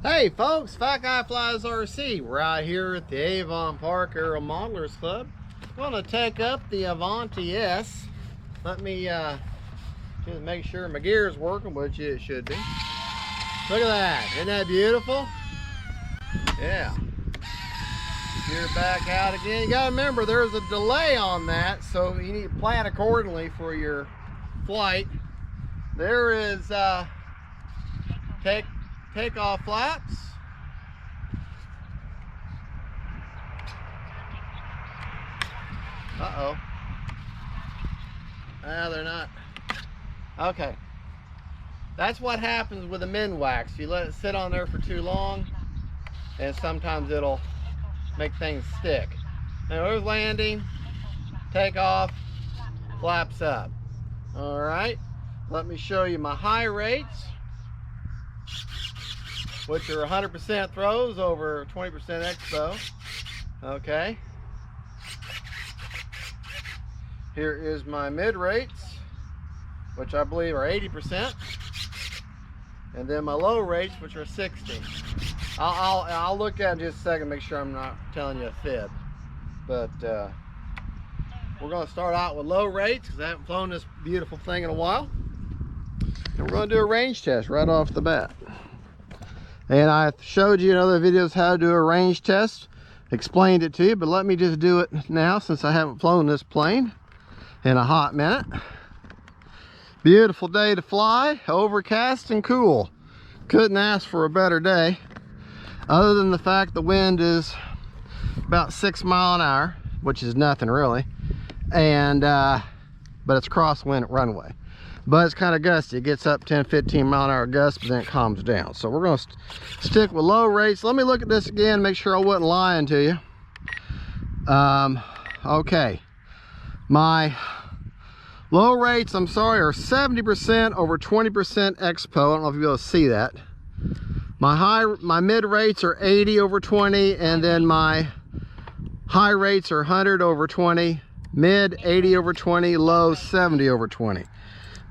Hey folks, Fat Guy Flies RC. We're out here at the Avon Park Aero Modelers Club. I'm going to take up the Avanti S. Let me just make sure my gear is working, which it should be. Look at that. Isn't that beautiful? Yeah. Gear back out again. You got to remember there's a delay on that, so you need to plan accordingly for your flight. There is takeoff flaps. Uh-oh. Ah, they're not. Okay. That's what happens with a Minwax. You let it sit on there for too long, and sometimes it'll make things stick. Now there's landing, takeoff, flaps up. All right. Let me show you my high rates, which are 100% throws over 20% expo. Okay. Here is my mid rates, which I believe are 80%, and then my low rates, which are 60. I'll look at it in just a second, make sure I'm not telling you a fib. But we're going to start out with low rates because I haven't flown this beautiful thing in a while. And we're going to do a range test right off the bat. And I showed you in other videos how to do a range test, explained it to you, but let me just do it now since I haven't flown this plane in a hot minute. Beautiful day to fly, overcast and cool. Couldn't ask for a better day, other than the fact the wind is about 6 miles an hour, which is nothing really, and but it's crosswind runway. But it's kind of gusty. It gets up 10-15 mile an hour gusts, but then it calms down. So we're going to stick with low rates. Let me look at this again, make sure I wasn't lying to you. Okay, my low rates, I'm sorry, are 70% over 20% expo. I don't know if you'll be able to see that. My mid rates are 80 over 20, and then my high rates are 100 over 20, mid 80 over 20, low 70 over 20.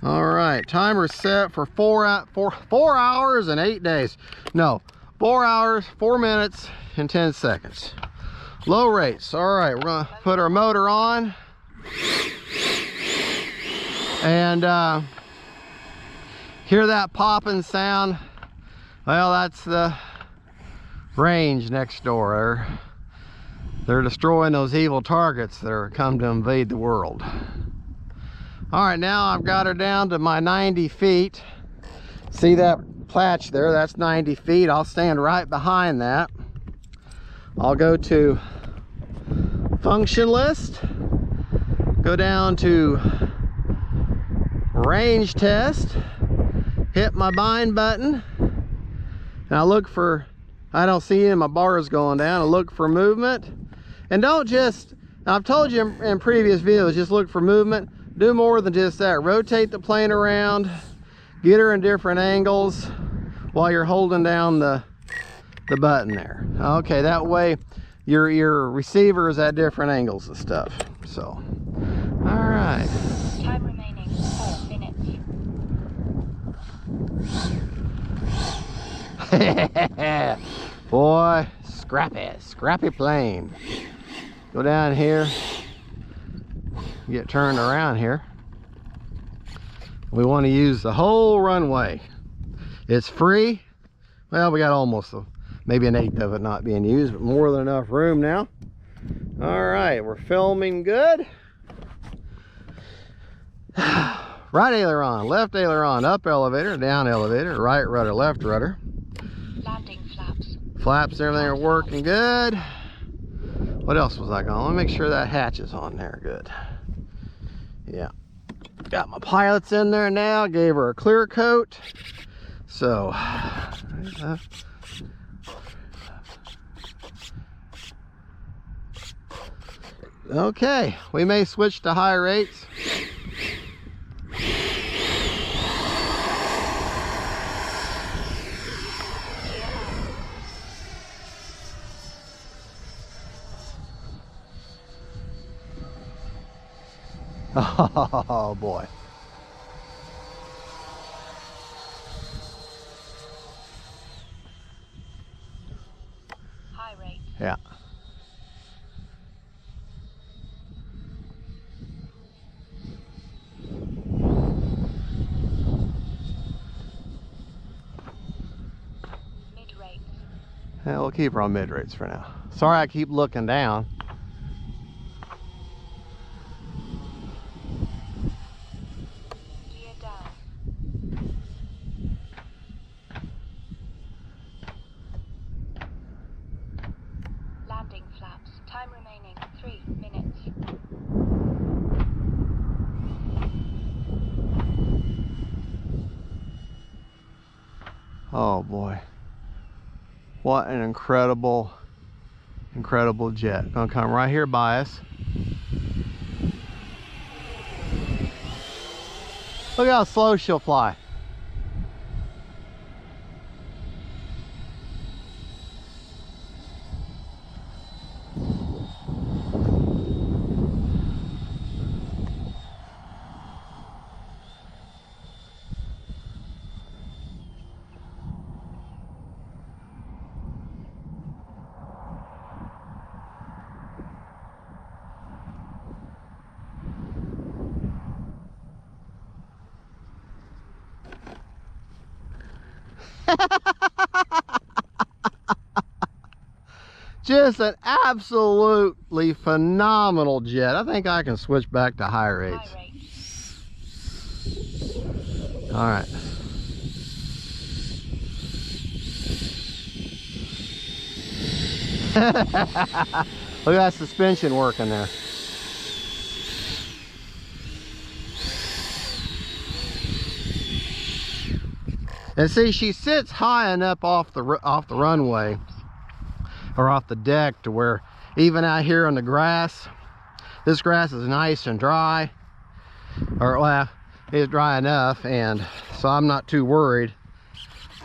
All right, timer set for 4 hours and 8 days. No, 4 hours, 4 minutes, and 10 seconds. Low rates. All right, we're gonna put our motor on. And hear that popping sound? Well, that's the range next door. They're destroying those evil targets that are come to invade the world. All right, now I've got her down to my 90 feet. See that patch there? That's 90 feet. I'll stand right behind that. I'll go to function list, go down to range test, hit my bind button, and I look for, I don't see any of my bars going down. I look for movement. And don't just, I've told you in previous videos, just look for movement. Do more than just that. Rotate the plane around, get her in different angles while you're holding down the button there. Okay, that way your receiver is at different angles and stuff. So, all right. Time remaining 4 minutes. Boy, scrappy plane. Go down here, get turned around here. We want to use the whole runway. It's free. Well, we got almost maybe an eighth of it not being used, but more than enough room now. All right, we're filming good. Right aileron, left aileron, up elevator, down elevator, right rudder, left rudder. Landing flaps. Flaps and everything are working good. What else was I going? Let me make sure that hatch is on there good. Yeah. Got my pilots in there now. Gave her a clear coat. So, okay. We may switch to high rates. Oh boy. Yeah. Mid rates. Yeah, we'll keep her on mid rates for now. Sorry I keep looking down. Gear down. Landing flaps. Time remaining 3 minutes. Oh boy. What an incredible, incredible jet. Gonna come right here by us. Look how slow she'll fly. Just an absolutely phenomenal jet. I think I can switch back to high rates. High rates. All right. Look at that suspension working there. And see, she sits high enough off the runway or off the deck to where even out here on the grass, this grass is nice and dry, or well, it's dry enough, and so I'm not too worried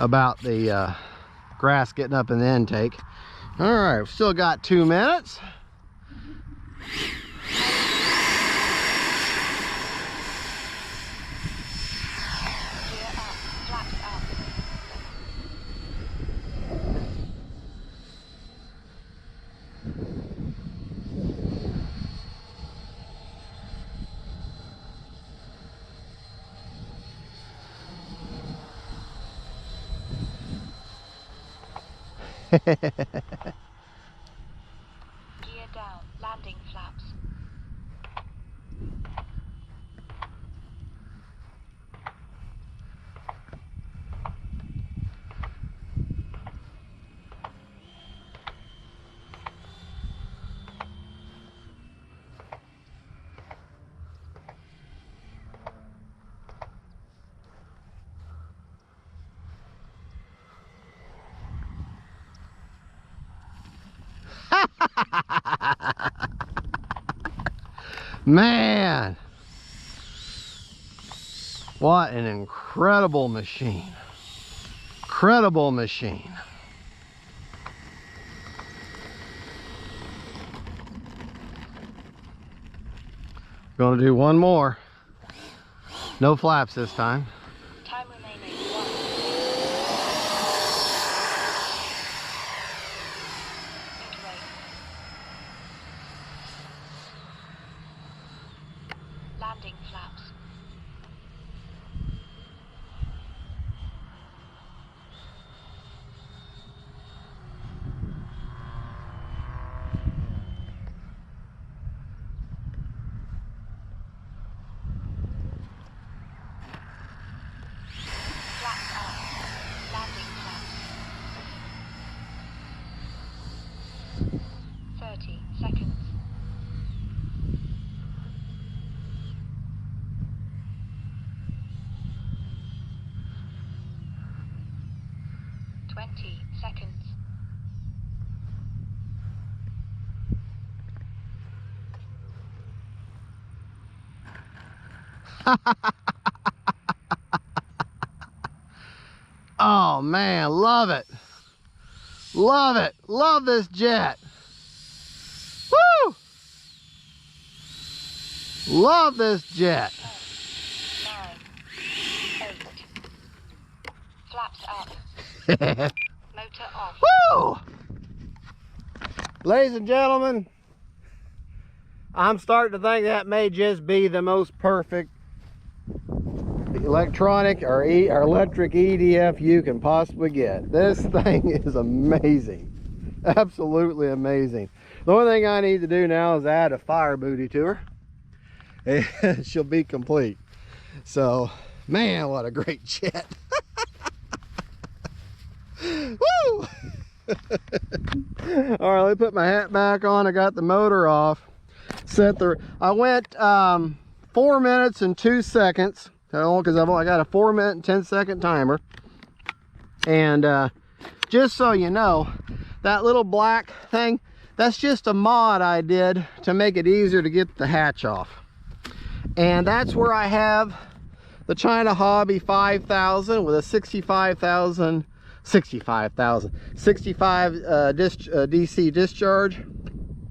about the grass getting up in the intake. All right, we've still got 2 minutes. Gear up. Flaps up. Gear down. Landing flaps. Man, what an incredible machine. Incredible machine. Gonna do one more. No flaps this time. Time remaining 1. Mid rates. Landing flaps. Flaps up. Landing flaps. 30 seconds. 20 seconds. Oh man, love it. Love it. Love this jet. Woo! Love this jet. 9, 8. Flaps up. Motor off. Woo! Ladies and gentlemen, I'm starting to think that may just be the most perfect electronic or electric EDF you can possibly get. This thing is amazing. Absolutely amazing. The only thing I need to do now is add a fire booty to her, and she'll be complete. So, man, what a great jet. Woo! All right, let me put my hat back on. I got the motor off. I went 4 minutes and 2 seconds, because I've only got a 4 minute and 10 second timer. And just so you know, that little black thing, that's just a mod I did to make it easier to get the hatch off. And that's where I have the China Hobby 5000 with a 65 DC discharge. And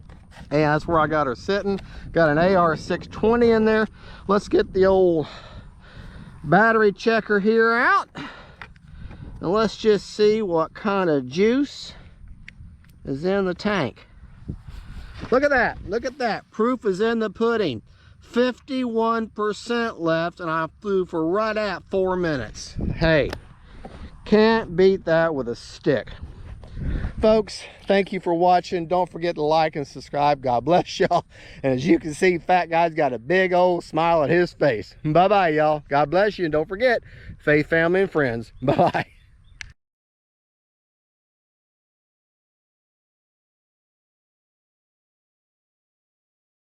that's where I got her sitting. Got an AR620 in there. Let's get the old battery checker here out. And let's just see what kind of juice is in the tank. Look at that. Look at that. Proof is in the pudding. 51% left, and I flew for right at 4 minutes. Hey, can't beat that with a stick. Folks, thank you for watching. Don't forget to like and subscribe. God bless y'all. And as you can see, Fat Guy's got a big old smile on his face. Bye-bye, y'all. God bless you. And don't forget, faith, family, and friends. Bye-bye.